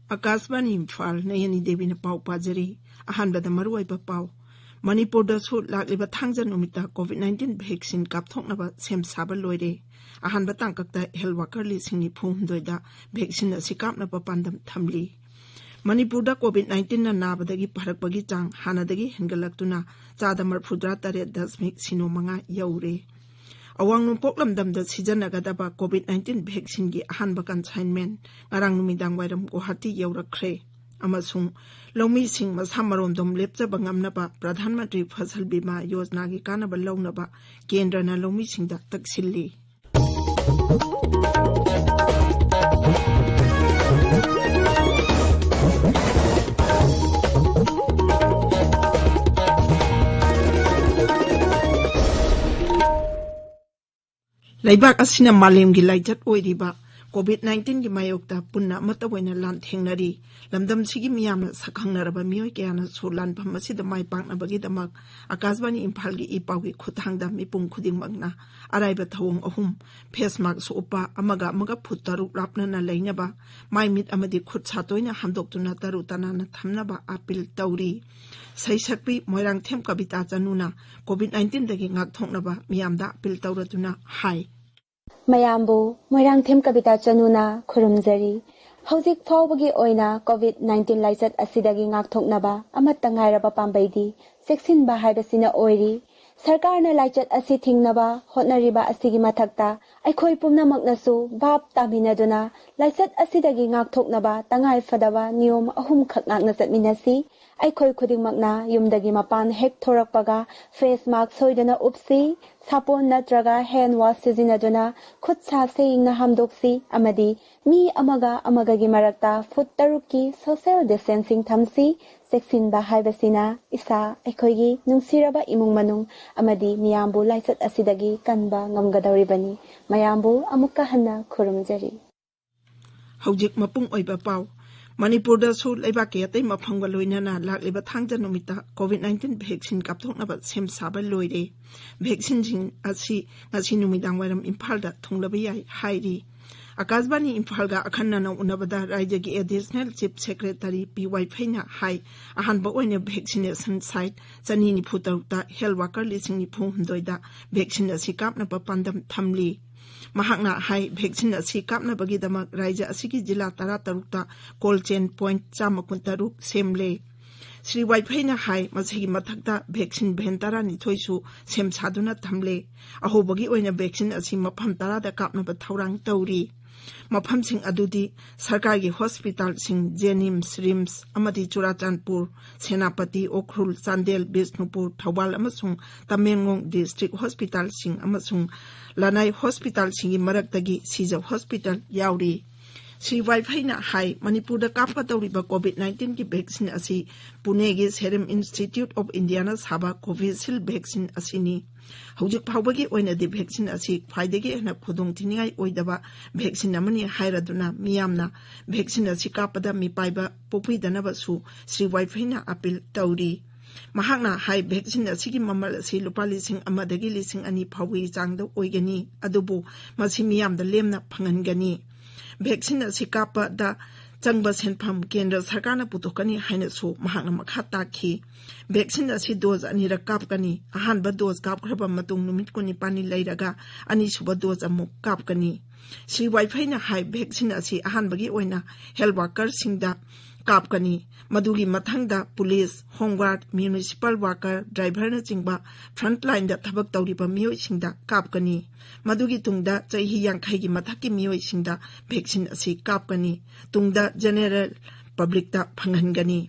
Akasbani Imphal Nayani Devi na pau pajari ahanbada maruaiba pau Manipur da su lakliba thangjan numita COVID-19 vaccine kapthoknaba sem saba loire ahanba tangkakta health worker li singni phumdoida vaccine asikapnaba pandam thamli Manipur da COVID-19 na nabadagi parakpagi chang hanadagi hengalaktuna chadamar phudra tare dasmik sino manga yaure Awang numpok lamdamda sijanagadaba COVID-19 vaccine gi ahanba consignment ngarang numidang wairam Guwahati yaurakre amasung lawmi sing masamarom lepchaba ngamnaba Pradhan Mantri Fasal Bima Yojana gi kanaba lawnaba kendrana lawmi singda taksilli Laibak asina malem gi laijat oiriba COVID-19 gi mayokta punna mata waina lan thengnari lamdam sigi miyamna sakhangnaraba miyoi kyana sulan phamasida mai pakna bagi damak Akasbani Imphal gi ipawgi khuthangda mipung khuding magna araiba thawong ahum face mask su upa amaga phuttaruk rapna na leinaba mai mit amadi khut chatoina hamdoktuna taru tanana thamnaba apil tauri saisakpi moirang them kabita chanuna COVID-19 dagi ngak thoknaba miyamda apil tauratuna hai Mayambu moirang them kabita chanuna khurumjari hauzik phawbagi oina COVID-19 laisat asidagi ngak thoknaba amatta ngairaba pambaidi seksin ba haibasina oiri sarkarna laichat asi thingnaba hotnariba asigi mathakta aikhoi pumnamaknasu bab taminaduna laisat asidagi ngak thoknaba tangai fadaba niyom ahum khak ngakna chatminasi aikhoi khudingmakna yumdagi mapan hek thorakpaga face mask soidana upsi sapon natraga hand wash sizinaduna khut sa seingna hamdoksi amadi mi amaga gi marakta foot taruki social distancing thamsi seksin ba haibasina isa aikhoigi nungsiraba imung manung amadi miyambu laisat asidagi kanba ngamgadawribani mayambu amukka hanna khurumjari Haujik mapung oiba pau Manipur da su laibak ke atai mafangwa loinana lakliba thangjan numita COVID-19 vaccine kapthoknaba sem saba loire vaccine jing asi ngasi numidang wairam Imphal da thunglaba yai hairi Akasbani Imphal ga akhanna na unabada rajya gi additional chief secretary PY Phaina hai ahanba oine vaccination site chanini phutarukta health worker lising ni phumdoida vaccine asi kapna pa pandam thamli Mahakna hai vaccine asi kapna bagi damak rajya asigi jila tara tarukta cold chain point chama kuntaruk semle Sri Waiphaina hai masigi mathakta vaccine bhentara ni thoisu sem saduna thamle ahobagi oina vaccine asi mapham tara da kapna ba thaurang tauri Mafam sing adudi sarkar gi hospital sing Jenims Rims amadi Churachandpur Senapati Okhrul Chandel Bishnupur Thawal amasung Tamenglong district hospital sing amasung Lanai hospital singi maraktagi Sija hospital yauri Sri Waiphaina hai Manipur da kapka tawriba COVID-19 ki vaccine asi Pune gi Serum Institute of Indiana saba Covishield vaccine asini Haujik phawbagi oina di vaccine asi phaidagi hena khudong thiningai oidaba vaccine amani hairaduna miyamna vaccine asi kapada mi paiba popui su Sri Waiphaina appeal tauri Mahakna hai vaccine asigi mamal asi lupa lising amadagi lising ani phawi changda oigani adubu masi miyamda lemna phangangani vaccine asi kapada Changba senpham kendra sarkarna putokani haina su mahakna makha takhi vaccine asi dose anira kapkani ahanba dose kapkhraba matung numit koni pani leiraga ani suba dose amuk kapkani Sri Waiphaina hai vaccine asi ahanbagi oina health worker singda kapkani madugi mathangda police homeguard municipal worker driver na chingba frontline da thabak tawriba miyoi singda kapkani madugi tungda chahi yangkhai gi mathaki miyoi singda vaccine asi kapkani tungda general public da phanghangani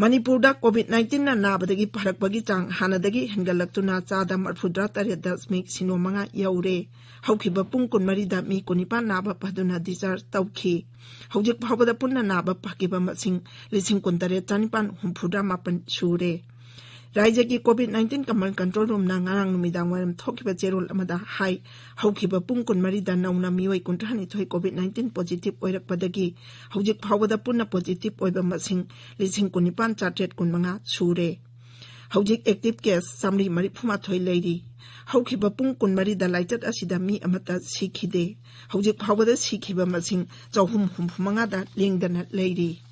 Manipur da COVID-19 na nabadagi pharakbagi chang hanadagi hengalaktuna chada marphudra tare dasmik sino manga yaure haukiba pung kunmari da mi kunipa naba paduna discharge tawki haujik phawbada punna naba pakiba masing lising kuntare chanipan humphudra mapan sure Rajya ki COVID-19 kamal control room na ngarang numidang waram thokiba cherol amada hai haukiba pung kunmari da nauna mioi kuntrani thoi COVID-19 positive oirakpadagi haujik phawbada punna positive oiba masing lising kunipan chartet kunmanga sure Hojik active case samri marifuma lady. Haukiba pung kun marida lighted asidami amata sikhide. Hojik hawada sikhiba masing jauhum humangada lingdana lady.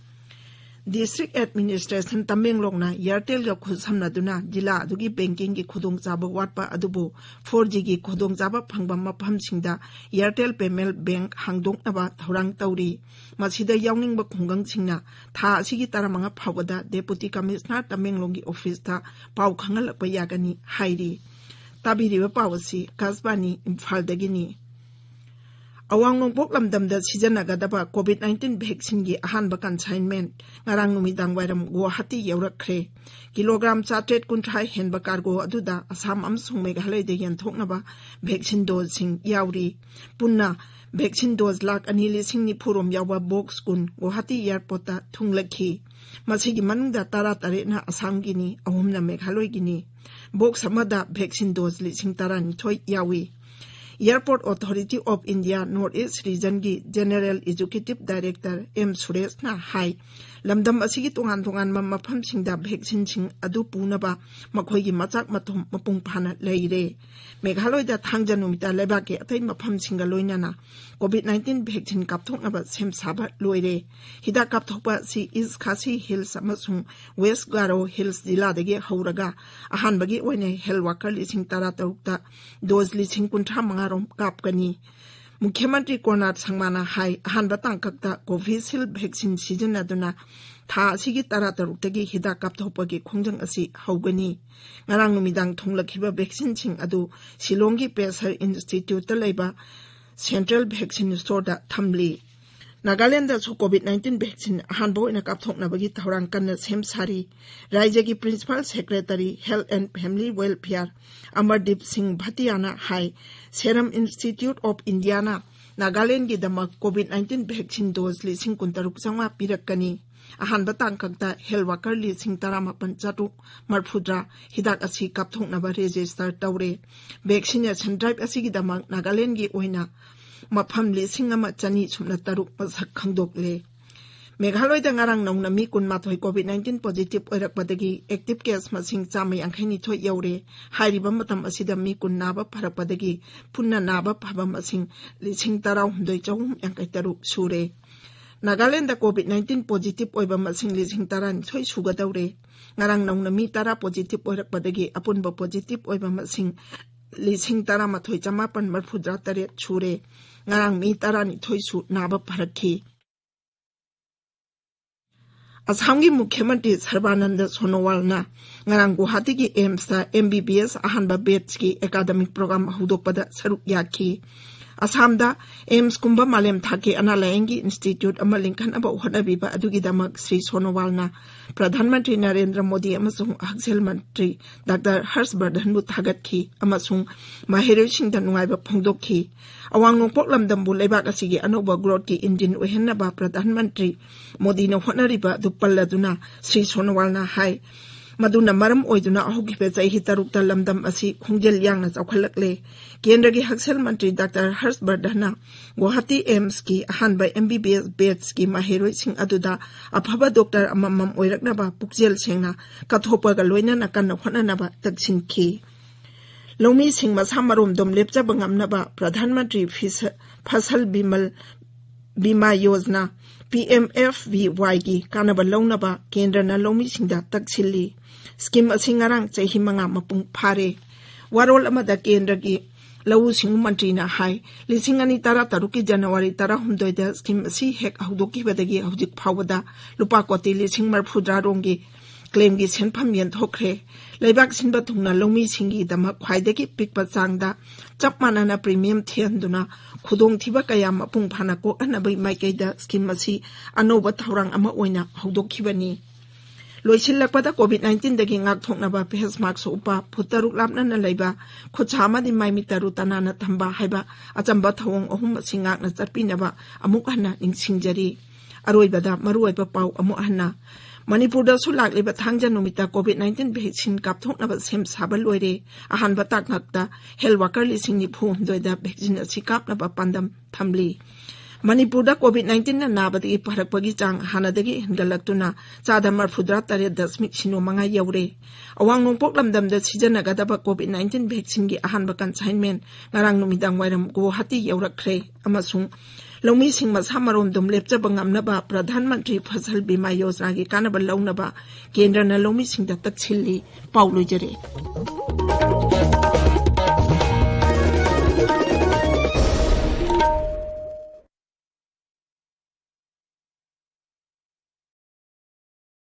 District Administration Tamenglongna Airtel ga khudsamnaduna jila adugi banking gi khudongchaba watpa adubu 4G gi khudongchaba phangba maphamsingda Airtel Payment Bank hangdoknaba thorang tauri masida yawningba khungangsingna tha asigi taramanga phawada Deputy Commissioner Tamenglong gi office ta pau khangalakpa yagani hairi tabiriba pawasi Kasbani Imphal dagini Awang nongpok lamdamda sizanagadaba COVID-19 vaccine gi ahanba consignment ngarang numidang wairam Guwahati yaurakre kilogram 400 henba cargo aduda Assam amsung Meghalaya de yanthoknaba vaccine dose sing yauri punna vaccine dose lak anili singni phurom yawa box kun Guwahati airport ta thunglakhi masigi manungda tara na Assam gini ahumna Meghalaya gini box amada vaccine dose li sing tarani thoi yawi Airport Authority of India North-East Region gi General Executive Director M. Suresh na hai lamdam asigi tungan mapam singda vaccine sing adu punaba makhoi gi machak mathum mapung phana leire Meghalaya da thangja numita leba ke atai mapam singa loinana COVID-19 vaccine kapthoknaba sem saba loire hida kapthokpa si East Khasi Hills amasung West Garo Hills jila dagi hauraga ahan bagi oine health worker lising tara tarukta dose lising kuntra mangarom kapkani Mukhyamantri Konat Sangmana hai ahan batang kakta Covishield vaccine season aduna tha asigi tara taruktagi hida kapthokpagi khongjang asi haugani ngarang numidang thonglakhiba vaccine sing adu Shillonggi Pesar Institute ta leiba Central Vaccine Store da thamli Nagaland da COVID-19 vaccine ahanbo ina kapthoknabagi thorang kanna sem sari Rajya Principal Secretary Health and Family Welfare Amardeep Singh Bhatiana hai Serum Institute of India na Nagaland gi damak COVID-19 vaccine dose li sing kuntaruk sangma pirakani ahanba tangkakta health worker li sing taramapan chatuk marphudra hidak asi kapthoknaba register tawre vaccination drive asigi damak Nagaland gi oina mafam li sing ama chani sumna taruk masak khangdokle Meghalaya da ngarang nongna mi kun mathoi COVID-19 positive oirakpadagi active case masing chamai angkhaini thoi yaure hairiba matam asida mi kun naba pharakpadagi punna naba phaba masing lising tarau hundoi chawum angkai taruk sure Nagaland da COVID-19 positive oiba masing lising taran thoi suga daure ngarang nongna mi tara positive oirakpadagi apunba positive oiba masing lising tara mathoi chamapan marphudra tare sure ngarang mi tarani thoi su naba pharakhi Assamgi Mukhyamantri Sarbananda Sonowal na ngarang Guwahati gi AIMS ta MBBS ahanba batch ki academic program hudokpada saruk yakhi Assamda AIMS kumba malem thake analayingi institute amalingkhan aba uhanabiba adugi damak Sri Sonowal na Pradhan Mantri Narendra Modi amasung Haksel Mantri Dr. Harshvardhan bu thagatki amasung mahiroi singda nungaiba phongdokhi awang nongpok lamdambu leibak asigi anoba growth ki engine ohenaba Pradhan Mantri Modi na honariba dupalladuna Sri Sonowal na hai maduna maram oiduna ahogibe chaihi tarukta lamdam asi khongjel yangna chawkhalakle kendragi Haksel Mantri Dr. Harshvardhan Guwahati AIMS ki ahanba MBBS batch ki mahiroi sing aduda aphaba doctor amamam oiraknaba pukjel sengna kathopaga loinana kanna honanaba taksinki Lomi Singh Masamarom dom lepchaba ngamnaba Pradhan Mantri Fasal Bima Yojana PMFBY gi kanaba launaba kendra na Lomi Singda taksilli scheme asingarang chahi manga mapung phare warol amada kendra gi Lawu Singh Mantri na hai lisingani tara taruki January tara humdoida scheme asi hek haudoki badagi haudik phawada lupa koti lising marphudra rongi claim gi senpham yen thokre leibak sinba thungna Lomi Singhi dama khwaidagi pikpa changda chapmanana premium thianduna khudong thiba kaya mapung phana ko anabai maikaida scheme asi anoba thaurang ama oina haudokhibani loisilakpada COVID-19 dagi ngak thoknaba face mask upa phutaruk lapnana leiba khochama di maimi taru tanana thamba haiba achamba thawong ohum singak na charpinaba amuk hana ningsingjari aroibada maruaiba pau amuk hana Manipur da sulak leba thangja numita COVID-19 vaccine kapthoknaba sem sabal loire ahanba taknakta health worker lising ni phum doida vaccine asi kapnaba pandam thamli Manipur COVID-19 na nabadi parakpagi chang hanadagi hingalakuna chada marfudra tare dasmik sino manga yaure. Awang nungpok lamdam da sijanagadaba COVID-19 vaccine gi ahanba consignment ngarang numidang wairam Guwahati yaurakre amasung Lomi sing masamarom dum lepchaba ngamnaba Pradhan Mantri Fasal Bima Yojana gi kanaba launaba kendra na lomi sing da takchilli paulujare.